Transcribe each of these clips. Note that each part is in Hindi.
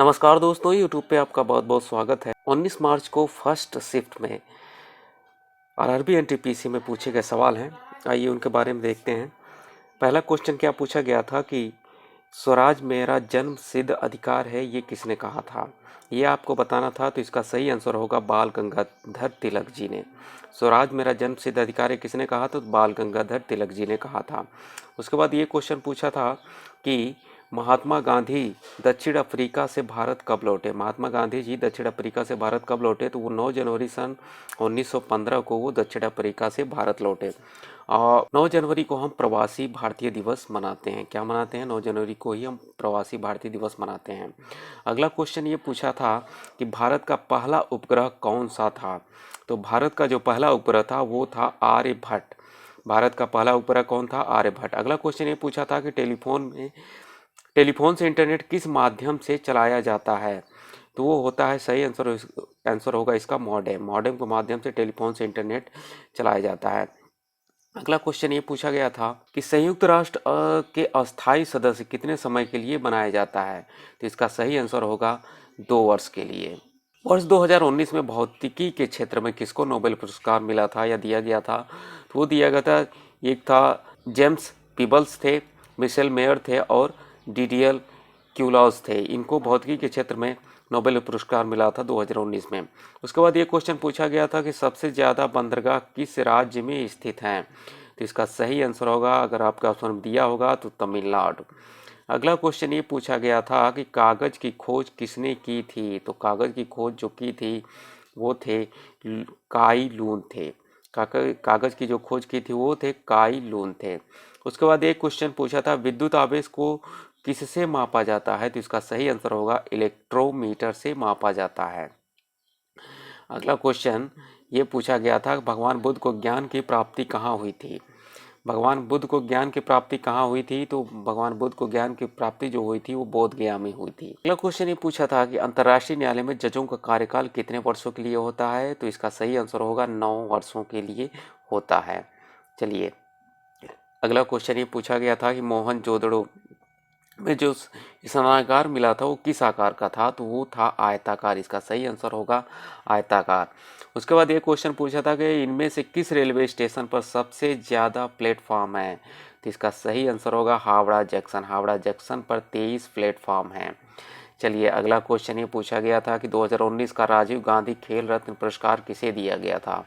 नमस्कार दोस्तों, यूट्यूब पे आपका बहुत बहुत स्वागत है। 19 मार्च को फर्स्ट शिफ्ट में आरआरबी एनटीपीसी में पूछे गए सवाल हैं। आइए उनके बारे में देखते हैं। पहला क्वेश्चन क्या पूछा गया था कि स्वराज मेरा जन्म सिद्ध अधिकार है, ये किसने कहा था। ये आपको बताना था, तो इसका सही आंसर होगा बाल गंगाधर तिलक जी ने। स्वराज मेरा जन्म सिद्ध अधिकार है किसने कहा, तो बाल गंगाधर तिलक जी ने कहा था। उसके बाद ये क्वेश्चन पूछा था कि महात्मा गांधी दक्षिण अफ्रीका से भारत कब लौटे। महात्मा गांधी जी दक्षिण अफ्रीका से भारत कब लौटे, तो वो 9 जनवरी सन 1915 को वो दक्षिण अफ्रीका से भारत लौटे। और 9 जनवरी को हम प्रवासी भारतीय दिवस मनाते हैं। क्या मनाते हैं? 9 जनवरी को ही हम प्रवासी भारतीय दिवस मनाते हैं। अगला क्वेश्चन ये पूछा था कि भारत का पहला उपग्रह कौन सा था। तो भारत का जो पहला उपग्रह था वो था आर्यभट्ट। भारत का पहला उपग्रह कौन था? आर्यभट्ट। अगला क्वेश्चन ये पूछा था कि टेलीफोन से इंटरनेट किस माध्यम से चलाया जाता है। तो वो होता है, सही आंसर होगा इसका मॉडेम। मॉडेम के माध्यम से टेलीफोन से इंटरनेट चलाया जाता है। अगला क्वेश्चन ये पूछा गया था कि संयुक्त राष्ट्र के अस्थायी सदस्य कितने समय के लिए बनाया जाता है। तो इसका सही आंसर होगा 2 वर्ष के लिए। वर्ष 2019 में भौतिकी के क्षेत्र में किसको नोबेल पुरस्कार मिला था या दिया गया था। तो वो दिया गया था, एक था जेम्स पीबल्स थे, मिशेल मेयर थे और डीडीएल क्यूलॉस थे। इनको भौतिकी के क्षेत्र में नोबेल पुरस्कार मिला था 2019 में। उसके बाद ये क्वेश्चन पूछा गया था कि सबसे ज़्यादा बंदरगाह किस राज्य में स्थित हैं। तो इसका सही आंसर होगा, अगर आपका ऑप्शन दिया होगा तो तमिलनाडु। अगला क्वेश्चन ये पूछा गया था कि कागज़ की खोज किसने की थी। तो कागज़ की खोज जो की थी वो थे काई लून थे। कागज़ की जो खोज की थी वो थे काई लून थे। उसके बाद एक क्वेश्चन पूछा था विद्युत आवेश को किससे मापा जाता है। तो इसका सही आंसर होगा इलेक्ट्रोमीटर से मापा जाता है। अगला क्वेश्चन ये पूछा गया था भगवान बुद्ध को ज्ञान की प्राप्ति कहाँ हुई थी। भगवान बुद्ध को ज्ञान की प्राप्ति कहाँ हुई थी। तो भगवान बुद्ध को ज्ञान की प्राप्ति जो हुई थी वो बोध गया में हुई थी। अगला क्वेश्चन ये पूछा था कि अंतर्राष्ट्रीय न्यायालय में जजों का कार्यकाल कितने वर्षों के लिए होता है। तो इसका सही आंसर होगा 9 वर्षों के लिए होता है। चलिए, अगला क्वेश्चन ये पूछा गया था कि मोहनजोदड़ो में जो स्नानागार मिला था वो किस आकार का था। तो वो था आयताकार। इसका सही आंसर होगा आयताकार। उसके बाद ये क्वेश्चन पूछा था कि इनमें से किस रेलवे स्टेशन पर सबसे ज़्यादा प्लेटफॉर्म है। तो इसका सही आंसर होगा हावड़ा जंक्शन। हावड़ा जंक्शन पर 23 प्लेटफॉर्म हैं। चलिए, अगला क्वेश्चन ये पूछा गया था कि 2019 का राजीव गांधी खेल रत्न पुरस्कार किसे दिया गया था।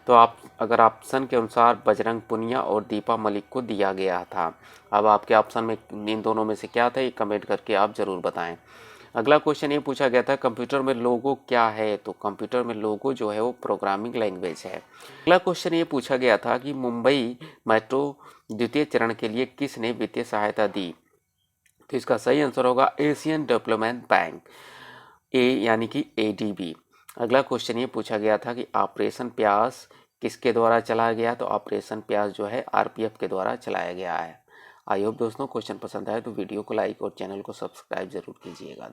तो अगर ऑप्शन के अनुसार बजरंग पुनिया और दीपा मलिक को दिया गया था। अब आपके ऑप्शन में इन दोनों में से क्या था, ये कमेंट करके आप ज़रूर बताएं। अगला क्वेश्चन ये पूछा गया था कंप्यूटर में लोगो क्या है। तो कंप्यूटर में लोगो जो है वो प्रोग्रामिंग लैंग्वेज है। अगला क्वेश्चन ये पूछा गया था कि मुंबई मेट्रो द्वितीय चरण के लिए किसने वित्तीय सहायता दी। तो इसका सही आंसर होगा एशियन डेवलपमेंट बैंक, यानी कि एडीबी। अगला क्वेश्चन ये पूछा गया था कि ऑपरेशन प्यास किसके द्वारा चलाया गया। तो ऑपरेशन प्यास जो है आरपीएफ के द्वारा चलाया गया है। आई होप दोस्तों क्वेश्चन पसंद आए तो वीडियो को लाइक और चैनल को सब्सक्राइब जरूर कीजिएगा।